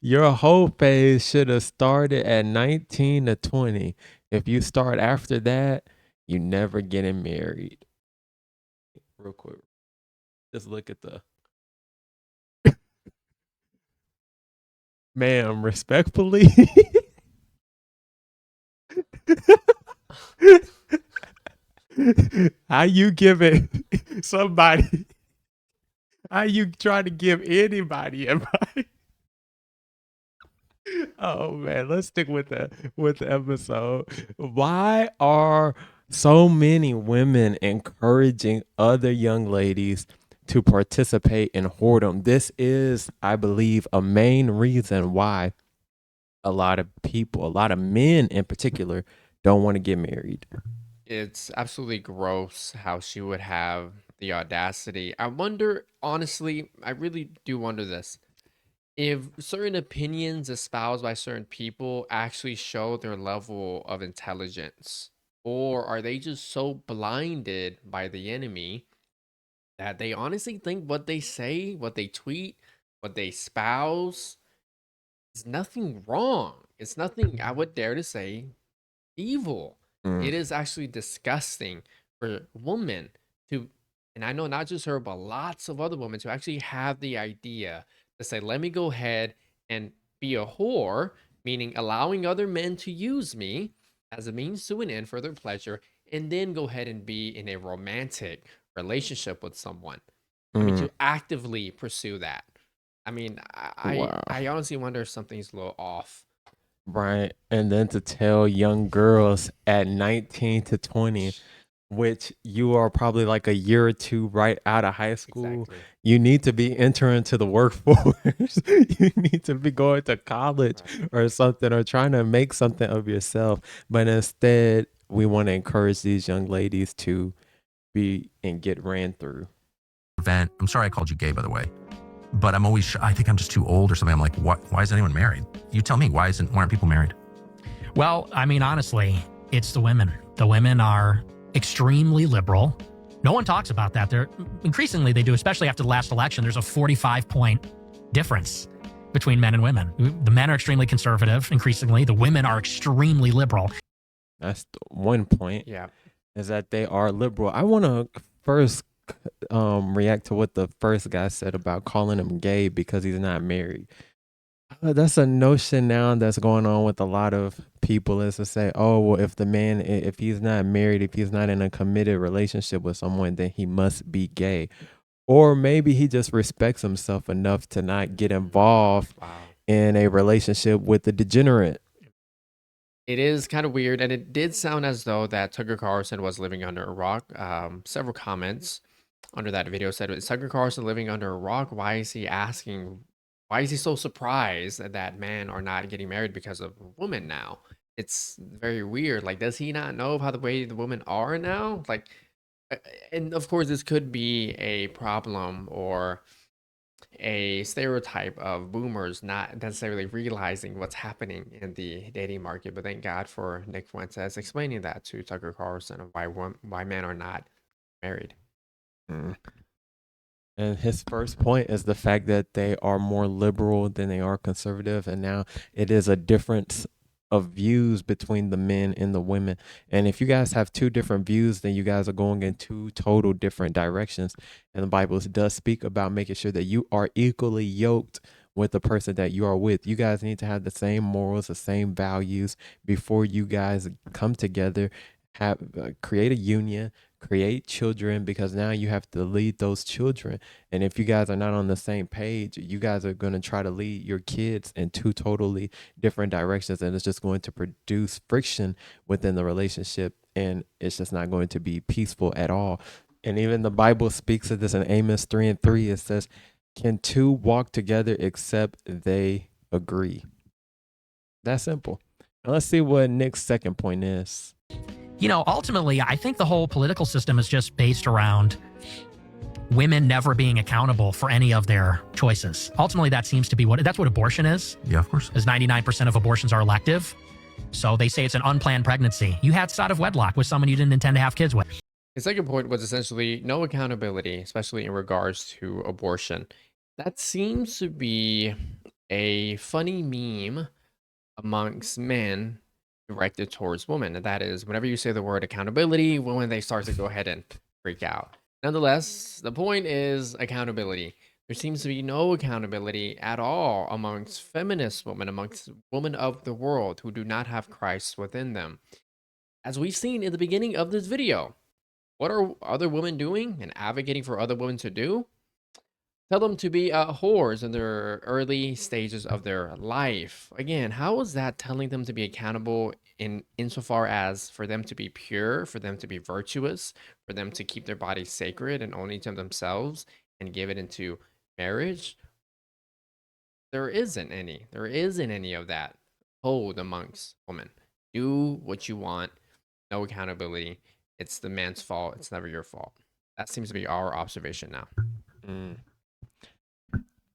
Your whole phase should have started at 19 to 20. If you start after that, you never getting married. Real quick. Just look at the ma'am, respectfully. How you giving somebody, how you trying to give anybody advice? Oh man, let's stick with the episode. Why are so many women encouraging other young ladies to participate in whoredom? This is, I believe, a main reason why a lot of people, a lot of men in particular, don't want to get married. It's absolutely gross how she would have the audacity. I wonder, honestly, I really do wonder this. If certain opinions espoused by certain people actually show their level of intelligence, or are they just so blinded by the enemy that they honestly think what they say, what they tweet, what they espouse is nothing wrong? It's nothing, I would dare to say, evil. Mm, It is actually disgusting for women to, and I know not just her, but lots of other women to actually have the idea to say, let me go ahead and be a whore, meaning allowing other men to use me as a means to an end for their pleasure, and then go ahead and be in a romantic relationship with someone. I mean, mm, to actively pursue that. I mean, wow. I honestly wonder if something's a little off. Right. And then to tell young girls at 19 to 20, which you are probably like a year or two right out of high school, Exactly. you need to be entering to the workforce. You need to be going to college Right. or something or trying to make something of yourself. But instead, we want to encourage these young ladies to be and get ran through. Event. I'm sorry I called you gay, by the way. But I'm always, I think I'm just too old or something. I'm like, why is anyone married? You tell me, why aren't people married? Well, I mean, honestly, it's the women. The women are extremely liberal. No one talks about that. They're increasingly they do, especially after the last election. There's a 45-point difference between men and women. The men are extremely conservative, increasingly. The women are extremely liberal. That's the one point, Yeah. is that they are liberal. I want to first react to what the first guy said about calling him gay because he's not married. That's a notion now that's going on with a lot of people, is to say, oh, well, if the man, if he's not married, if he's not in a committed relationship with someone, then he must be gay. Or maybe he just respects himself enough to not get involved Wow. in a relationship with a degenerate. It is kind of weird, and it did sound as though that Tucker Carlson was living under a rock. Several comments under that video said, "Is Tucker Carlson living under a rock? Why is he asking? Why is he so surprised that men are not getting married because of women now? It's very weird. Like, does he not know how the way the women are now? Like, uh, and of course, this could be a problem or a stereotype of boomers not necessarily realizing what's happening in the dating market. But thank God for Nick Fuentes explaining that to Tucker Carlson of why men are not married. Mm. And his first point is the fact that they are more liberal than they are conservative. And now it is a difference of views between the men and the women. And if you guys have two different views, then you guys are going in two total different directions. And the Bible does speak about making sure that you are equally yoked with the person that you are with. You guys need to have the same morals, the same values before you guys come together, have create a union, create children, because now you have to lead those children. And if you guys are not on the same page, you guys are going to try to lead your kids in two totally different directions, and it's just going to produce friction within the relationship, and it's just not going to be peaceful at all. And even the Bible speaks of this in Amos 3 and 3. It says, can two walk together except they agree? That's simple. Now let's see what Nick's second point is. You know, ultimately, I think the whole political system is just based around women never being accountable for any of their choices. Ultimately, that seems to be that's what abortion is. Yeah, of course. As 99% of abortions are elective. So they say it's an unplanned pregnancy. You had out of wedlock with someone you didn't intend to have kids with. His second point was essentially no accountability, especially in regards to abortion. That seems to be a funny meme amongst men directed towards women. And that is, whenever you say the word accountability, women, they start to go ahead and freak out. Nonetheless, the point is accountability. There seems to be no accountability at all amongst feminist women, amongst women of the world who do not have Christ within them. As we've seen in the beginning of this video, what are other women doing and advocating for other women to do? Tell them to be whores in their early stages of their life. Again, how is that telling them to be accountable in insofar as for them to be pure, for them to be virtuous, for them to keep their body sacred and only to themselves and give it into marriage? There isn't any. There isn't any of that hold amongst women. Do what you want. No accountability. It's the man's fault. It's never your fault. That seems to be our observation now. Mm.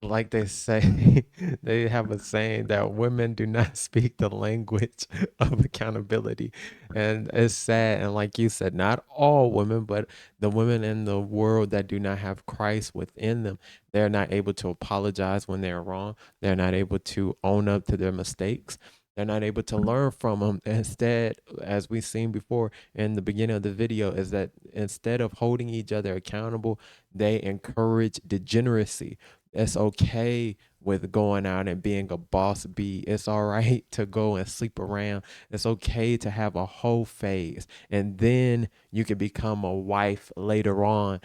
Like they say, they have a saying that women do not speak the language of accountability. And it's sad. And like you said, not all women, but the women in the world that do not have Christ within them, they're not able to apologize when they're wrong. They're not able to own up to their mistakes. They're not able to learn from them. Instead, as we've seen before in the beginning of the video, is that instead of holding each other accountable, they encourage degeneracy. It's okay with going out and being a boss bee. It's all right to go and sleep around. It's okay to have a whole phase. And then you can become a wife later on.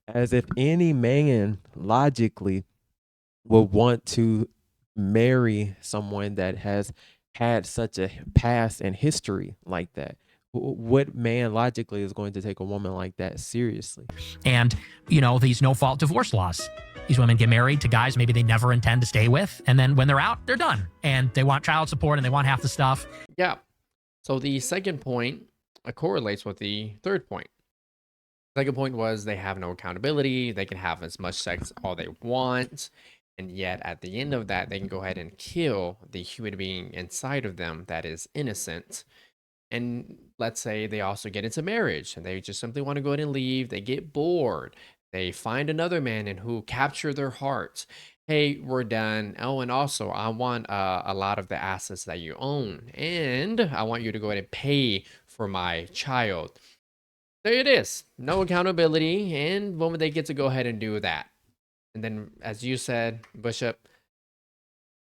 As if any man logically would want to marry someone that has had such a past and history like that. What man logically is going to take a woman like that seriously? And, these no-fault divorce laws. These women get married to guys maybe they never intend to stay with. And then when they're out, they're done. And they want child support and they want half the stuff. Yeah. So the second point correlates with the third point. Second point was they have no accountability. They can have as much sex all they want. And yet at the end of that, they can go ahead and kill the human being inside of them that is innocent. And let's say they also get into marriage and they just simply want to go ahead and leave. They get bored. They find another man and who capture their hearts. Hey, we're done. Oh, and also I want a lot of the assets that you own. And I want you to go ahead and pay for my child. There it is. No accountability. And women, they get to go ahead and do that. And then, as you said, Bishop,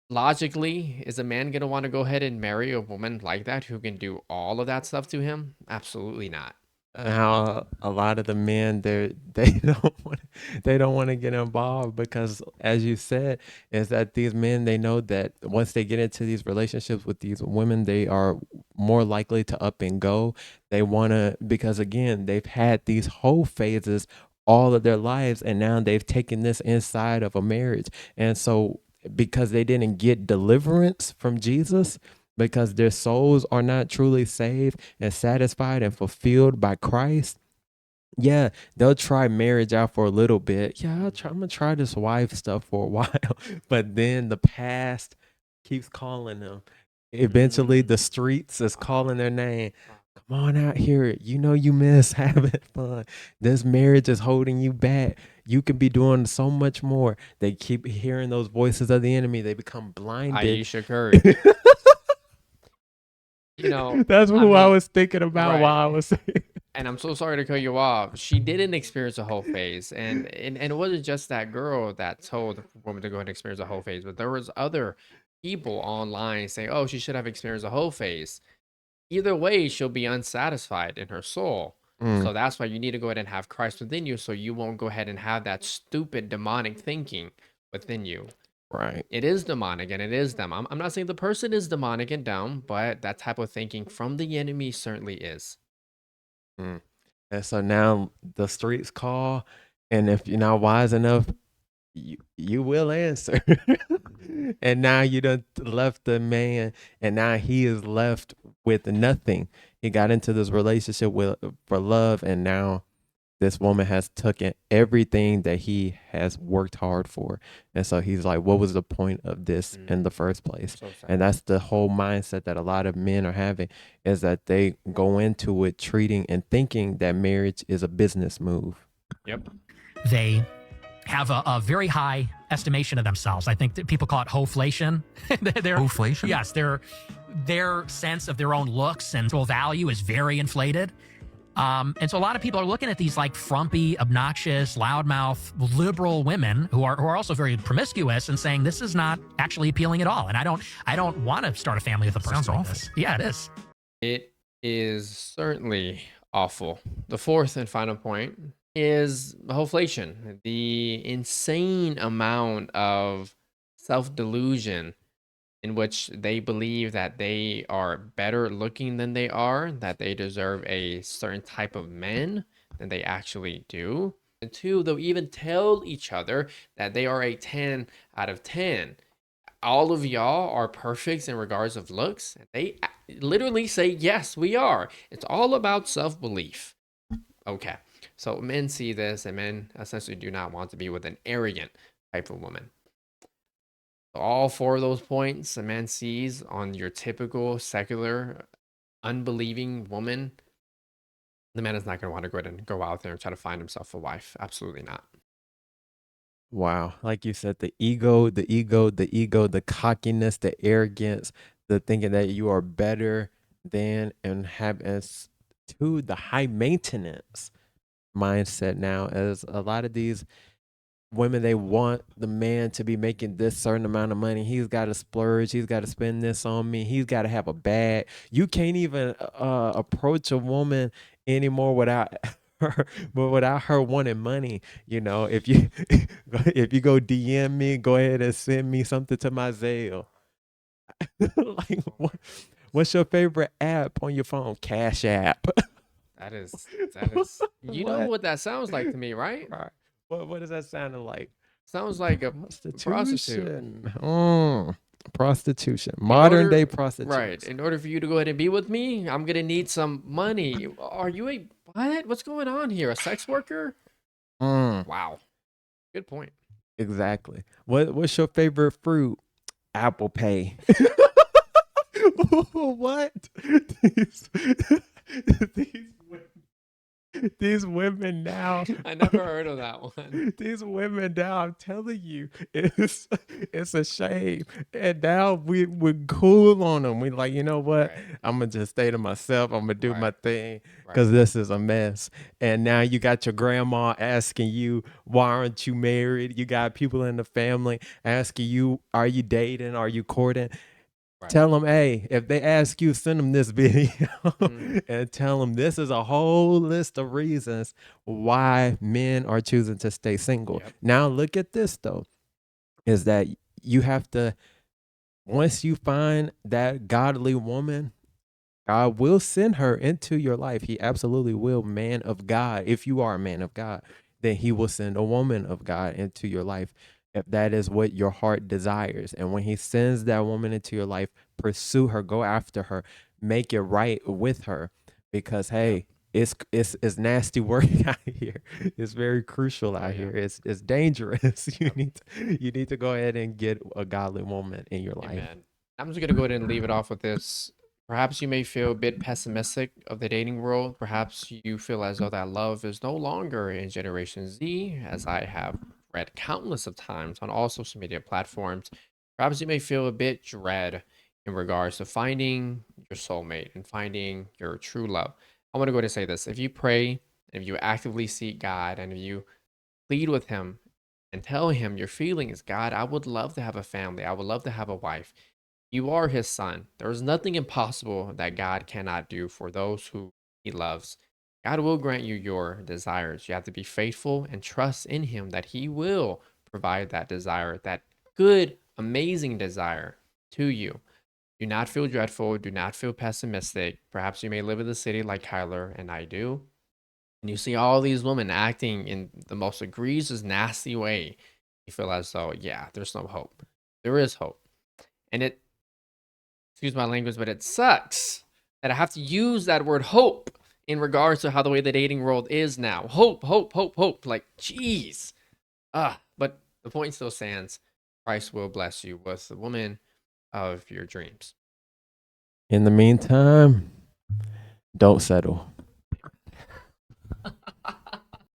logically, is a man going to want to go ahead and marry a woman like that who can do all of that stuff to him? Absolutely not. How a lot of the men they don't want to get involved because, as you said, is that these men, they know that once they get into these relationships with these women, they are more likely to up and go. They want to, because again, they've had these whole phases all of their lives, and now they've taken this inside of a marriage. And so because they didn't get deliverance from Jesus, because their souls are not truly saved and satisfied and fulfilled by Christ, yeah, they'll try marriage out for a little bit. Yeah, I'm gonna try this wife stuff for a while, but then the past keeps calling them. Eventually, the streets is calling their name. Come on out here. You miss having fun. This marriage is holding you back. You could be doing so much more. They keep hearing those voices of the enemy. They become blinded. Aisha Curry. That's who I was thinking about right. while I was saying. And I'm so sorry to cut you off. She didn't experience a whole phase, and it wasn't just that girl that told the woman to go ahead and experience a whole phase, but there was other people online saying, "Oh, she should have experienced a whole phase." Either way, she'll be unsatisfied in her soul. So that's why you need to go ahead and have Christ within you, so you won't go ahead and have that stupid demonic thinking within you. Right. It is demonic and it is dumb. I'm not saying the person is demonic and dumb, but that type of thinking from the enemy certainly is. And so now the streets call, and if you're not wise enough, you will answer. And now you done left the man, and now he is left with nothing. He got into this relationship for love, and now this woman has taken everything that he has worked hard for. And so he's like, what was the point of this in the first place? So And that's the whole mindset that a lot of men are having, is that they go into it treating and thinking that marriage is a business move. Yep. They have a very high estimation of themselves. I think that people call it hoflation. Hoflation? Yes, their sense of their own looks and value is very inflated. And so a lot of people are looking at these like frumpy, obnoxious, loudmouth, liberal women who are also very promiscuous and saying this is not actually appealing at all. And I don't want to start a family with a person Sounds like awful. this. Yeah, it is. It is certainly awful. The fourth and final point is hoflation, the insane amount of self-delusion in which they believe that they are better looking than they are, that they deserve a certain type of men than they actually do. And two, they'll even tell each other that they are a 10 out of 10. All of y'all are perfect in regards of looks. They literally say, yes, we are. It's all about self-belief. Okay. So men see this, and men essentially do not want to be with an arrogant type of woman. All four of those points a man sees on your typical secular, unbelieving woman, the man is not going to want to go ahead and go out there and try to find himself a wife. Absolutely not. Wow. Like you said, the ego, the cockiness, the arrogance, the thinking that you are better than, and have as to the high maintenance mindset now, as a lot of these women, they want the man to be making this certain amount of money. He's got to splurge. He's got to spend this on me. He's got to have a bag. You can't even approach a woman anymore without her, but without her wanting money. You know, if you if you go DM me, go ahead and send me something to my Zelle. Like, what's your favorite app on your phone? Cash App. That is, you know what that sounds like to me, right? Right. What does that sound like? Sounds like a prostitute. Prostitution. Prostitution. Modern day prostitution. Right. In order for you to go ahead and be with me, I'm going to need some money. Are you a what? What's going on here? A sex worker? Wow. Good point. Exactly. What's your favorite fruit? Apple Pay. What? These women now. I never heard of that one. These women now, I'm telling you, it's a shame. And now we're cool on them. We like, you know what? Right. I'm gonna just stay to myself. I'm gonna do my thing Right. because this is a mess. And now you got your grandma asking you, why aren't you married? You got people in the family asking you, are you dating? Are you courting? Right. Tell them, hey, if they ask you, send them this video and tell them this is a whole list of reasons why men are choosing to stay single. Yep. Now, look at this, though, is that you have to, once you find that godly woman, God will send her into your life. He absolutely will, man of God. If you are a man of God, then he will send a woman of God into your life, if that is what your heart desires. And when he sends that woman into your life, pursue her, go after her, make it right with her, because hey, it's nasty work out here. It's very crucial out here. It's dangerous. You need to go ahead and get a godly woman in your life. Amen. I'm just gonna go ahead and leave it off with this. Perhaps you may feel a bit pessimistic of the dating world. Perhaps you feel as though that love is no longer in Generation Z, as I have read countless of times on all social media platforms. Perhaps you may feel a bit dread in regards to finding your soulmate and finding your true love. I want to go ahead and say this. If you pray, if you actively seek God, and if you plead with him and tell him your feelings, God, I would love to have a family. I would love to have a wife. You are his son. There is nothing impossible that God cannot do for those who he loves. God will grant you your desires. You have to be faithful and trust in him that he will provide that desire, that good, amazing desire to you. Do not feel dreadful. Do not feel pessimistic. Perhaps you may live in the city like Kyler and I do, and you see all these women acting in the most egregious, nasty way. You feel as though, yeah, there's no hope. There is hope. And it, excuse my language, but it sucks that I have to use that word hope in regards to how the way the dating world is now. Hope, hope, hope, hope. Like, jeez. But the point still stands. Christ will bless you with the woman of your dreams. In the meantime, don't settle.